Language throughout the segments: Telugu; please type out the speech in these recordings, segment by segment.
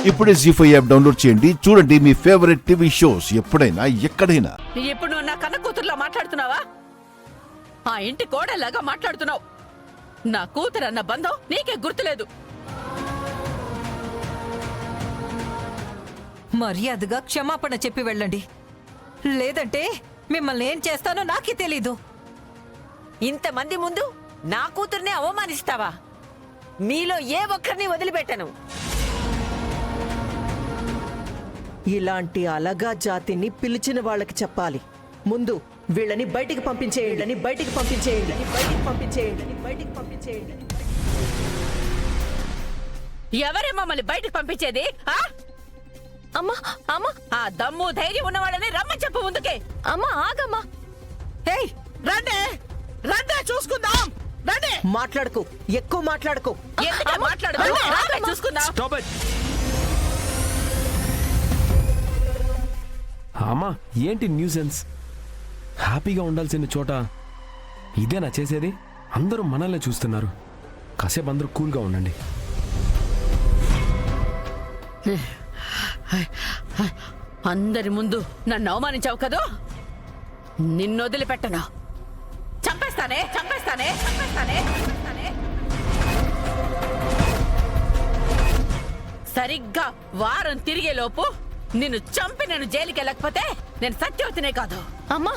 ఇప్పుడే జీ5 యాప్ డౌన్లోడ్ చేయండి. చూడండి మీ ఫేవరెట్ టీవీ షోస్ ఎప్పుడైనా ఎక్కడైనా. ఇప్పుడు నువ్వు నా కన్న కూతురులా మాట్లాడుతున్నావా? ఆ ఇంటి కోడలాగా మాట్లాడుతున్నావు. నా కూతురు అన్న బంధం నీకే గుర్తులేదు. మర్యాదగా క్షమాపణ చెప్పి వెళ్ళండి, లేదంటే మిమ్మల్ని ఏం చేస్తానో నాకే తెలీదు. ఇంతమంది ముందు నా కూతుర్నే అవమానిస్తావా? మీలో ఏ ఒక్కరిని వదిలిపెట్టను. ఇలాంటి అలగా జాతిని పిలిచిన వాళ్ళకి చెప్పాలి. ముందు వీళ్ళని బయటికి పంపించేయండి, బయటికి పంపించేయండి, బయటికి పంపించేయండి, బయటికి పంపించేయండి. ఎవరే మమ్మల్ని బయటకు పంపించేది? అమ్మా అమ్మా, ఆ దమ్ము ధైర్యం ఉన్న వాళ్ళని రమ్మని చెప్పు ముందుకే. అమ్మా ఆగమ్మా. ఏయ్ రండి, రండి చూసుకుందాం. రండి. మాట్లాడుకో, ఎక్కువ మాట్లాడుకో. ఎందుకు మాట్లాడదు? రావే చూసుకుందాం. అమ్మా ఏంటి న్యూసెన్స్? హ్యాపీగా ఉండాల్సిన చోట ఇదేనా చేసేది? అందరూ మనల్ని చూస్తున్నారు. కాసేపు అందరూ కూల్గా ఉండండి. అందరి ముందు నన్ను అవమానించావు కదూ, నిన్ను వదిలిపెట్టను. చంపేస్తానే చంపేస్తానే చంపేస్తానే చంపేస్తానే. సరిగ్గా వారం తిరిగేలోపు నిన్ను చంపి నేను జైలుకి వెళ్ళకపోతే నేను సత్యవతినే కాదు. అమ్మా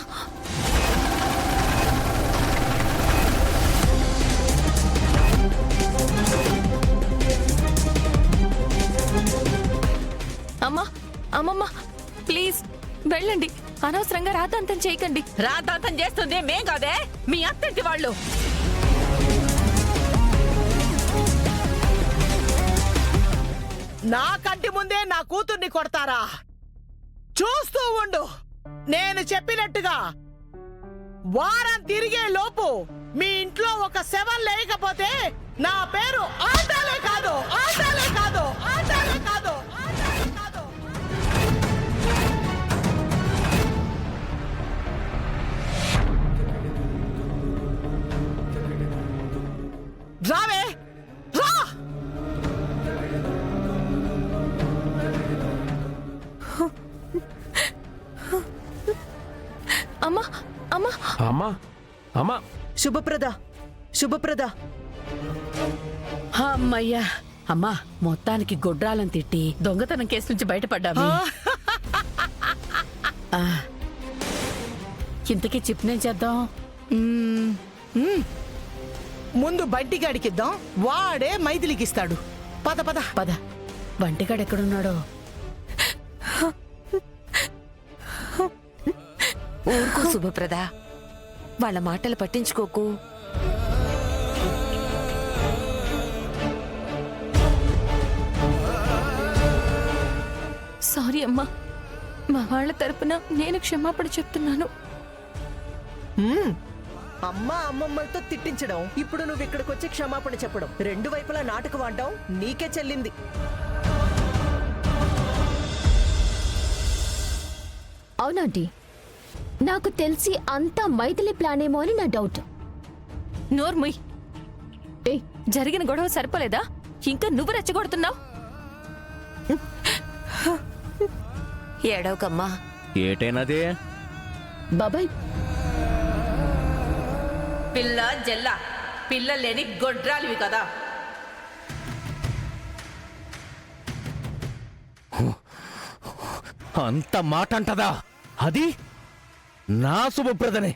అమ్మా, అమ్మమ్మ ప్లీజ్ వెళ్ళండి. అనవసరంగా రాద్ధాంతం చేయకండి. రాద్ధాంతం చేస్తుంది మేం కాదే, మీ అత్తింటి వాళ్ళు. నా కంటి ముందే నా కూతుర్ని కొడతారా? చూస్తూ ఉండు. నేను చెప్పినట్టుగా వారం తిరిగే లోపు మీ ఇంట్లో ఒక శవం లేకపోతే నా పేరు ఆటాలే కాదు, ఆటాలే కాదు, ఆటాలే కాదు, ఆటాలే కాదు. రావే రా. అమ్మా అమ్మా అమ్మా అమ్మా శుభప్రద, శుభప్రద. అమ్మయ్యా, అమ్మా మొత్తానికి గొడ్రాలను తిట్టి దొంగతనం కేసు నుంచి బయటపడ్డాము. ఇంతకీ చిప్నేం చేద్దాం? ముందు బంటిగాడికిద్దాం, వాడే మైథిలికిస్తాడు. పద పద పద. వంటిగాడు ఎక్కడున్నాడో? ఊరుకో శుభప్రద, వాళ్ళ మాటలు పట్టించుకోకు. సారీ అమ్మా, మా వాళ్ళ తరపున నేను క్షమాపణ చెప్తున్నాను. అమ్మ అమ్మమ్మలతో తిట్టించడం, ఇప్పుడు నువ్వు ఇక్కడికి వచ్చి క్షమాపణ చెప్పడం, రెండు వైపులా నాటకం ఆడడం నీకే చెల్లింది. అవునాంటీ, నాకు తెలిసి అంతా మైథిలి ప్లాన్ ఏమో అని నా డౌట్. నోర్ముయ్. ఏ జరిగిన గొడవ సరిపోలేదా? ఇంకా నువ్వు రెచ్చగొడుతున్నావు. ఏడవకమ్మా. ఏటైనదే బాబాయ్, పిల్ల జల్ల పిల్లలేని గొడ్రాలివి కదా. అంత మాట అంటదా? అది నా శుభప్రదనే.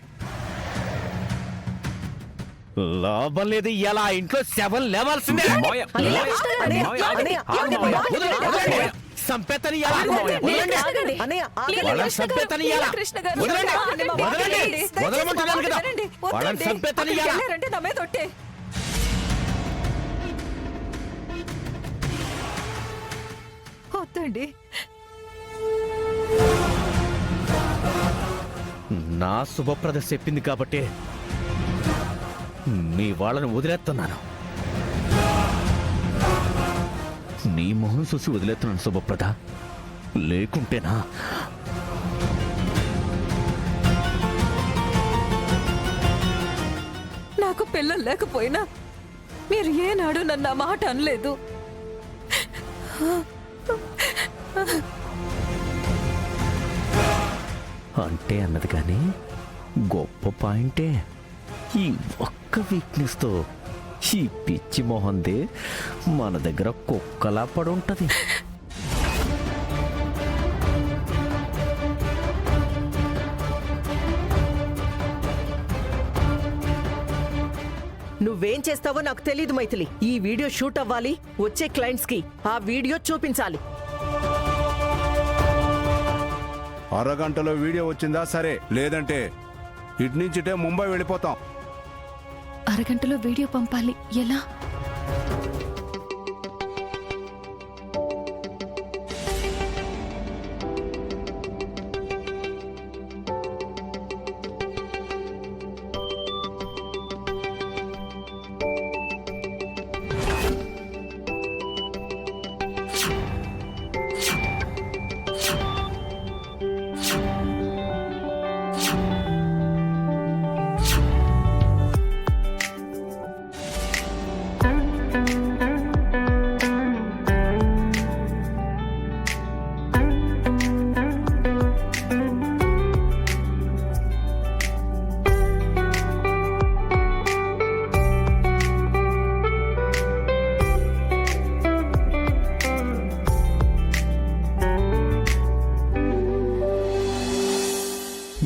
లాభం లేదు, ఎలా ఇంట్లో శవం లేవాల్సిందే. సంపెత్తని వద్దండి. నా శుభప్రద చెప్పింది కాబట్టి మీ వాళ్ళని వదిలేస్తున్నాను. నీ మొహం చూసి వదిలేస్తున్నాను శుభప్రద. లేకుంటేనా నాకు పిల్లలు లేకపోయినా మీరు ఏనాడు నన్ను ఆ మాట అనలేదు. అంటే అన్నది కానీ గొప్ప పాయింటే. ఈ ఒక్క వీక్నెస్తో ఈ పిచ్చి మొహంది మన దగ్గర కుక్కలా పడుంటది. నువ్వేం చేస్తావో నాకు తెలీదు మైథిలి. ఈ వీడియో షూట్ అవ్వాలి, వచ్చే క్లయింట్స్ కి ఆ వీడియో చూపించాలి. అరగంటలో వీడియో వచ్చిందా సరే, లేదంటే ఇటు నుంచిటే ముంబై వెళ్ళిపోతాం. అరగంటలో వీడియో పంపాలి, ఎలా?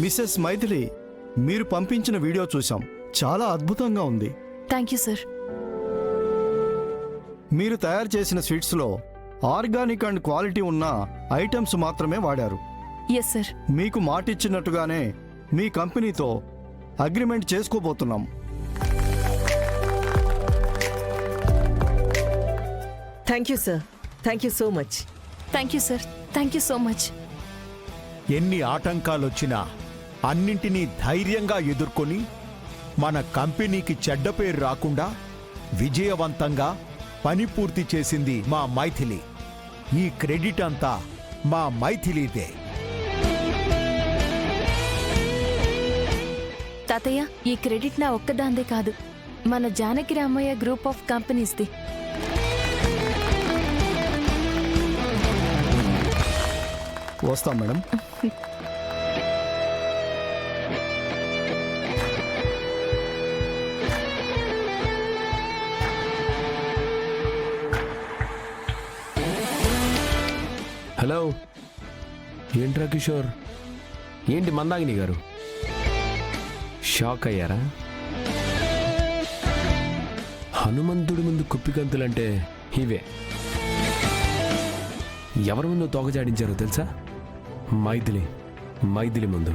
మిసెస్ మైథిలి, మీరు పంపించిన వీడియో చూశాం. చాలా అద్భుతంగా ఉంది. Thank you sir. మీరు తయారు చేసిన స్వీట్స్లో ఆర్గానిక్ అండ్ క్వాలిటీ ఉన్న ఐటమ్స్ మాత్రమే వాడారు. Yes sir. మీకు మాటిచ్చినట్టుగానే మీ కంపెనీతో అగ్రిమెంట్ చేసుకోబోతున్నాం. Thank you sir. Thank you so much. Thank you sir. Thank you so much. ఎన్ని ఆటంకాలొచ్చినా అన్నింటినీ ధైర్యంగా ఎదుర్కొని మన కంపెనీకి చెడ్డ పేరు రాకుండా విజయవంతంగా పని పూర్తి చేసింది మా మైథిలి. ఈ క్రెడిట్ అంతా మా మైథిలిదే. తాతయ్య, ఈ క్రెడిట్ నా ఒక్కదాందే కాదు, మన జానకి రామయ్య గ్రూప్ ఆఫ్ కంపెనీస్ది. వస్తాం మేడం. హలో, ఏంట్రా కిషోర్? ఏంటి మందాగిని గారు షాక్ అయ్యారా? హనుమంతుడి ముందు కుప్పికంతులంటే ఇవే. ఎవరి ముందు తోకజాడించారో తెలుసా? మైథిలి ముందు.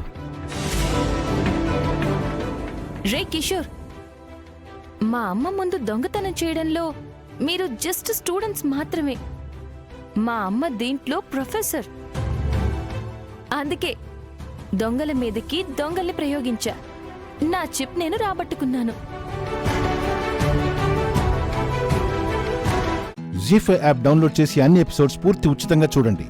రే కిషోర్, మా అమ్మ ముందు దొంగతనం చేయడంలో మీరు జస్ట్ స్టూడెంట్స్ మాత్రమే. మా అమ్మ దీంట్లో ప్రొఫెసర్. అందుకే దొంగల మీదకి దొంగల్ని ప్రయోగించా. నా చిప్ నేను రాబట్టుకున్నాను. జీ5 యాప్ డౌన్లోడ్ చేసి అన్ని ఎపిసోడ్స్ పూర్తి ఉచితంగా చూడండి.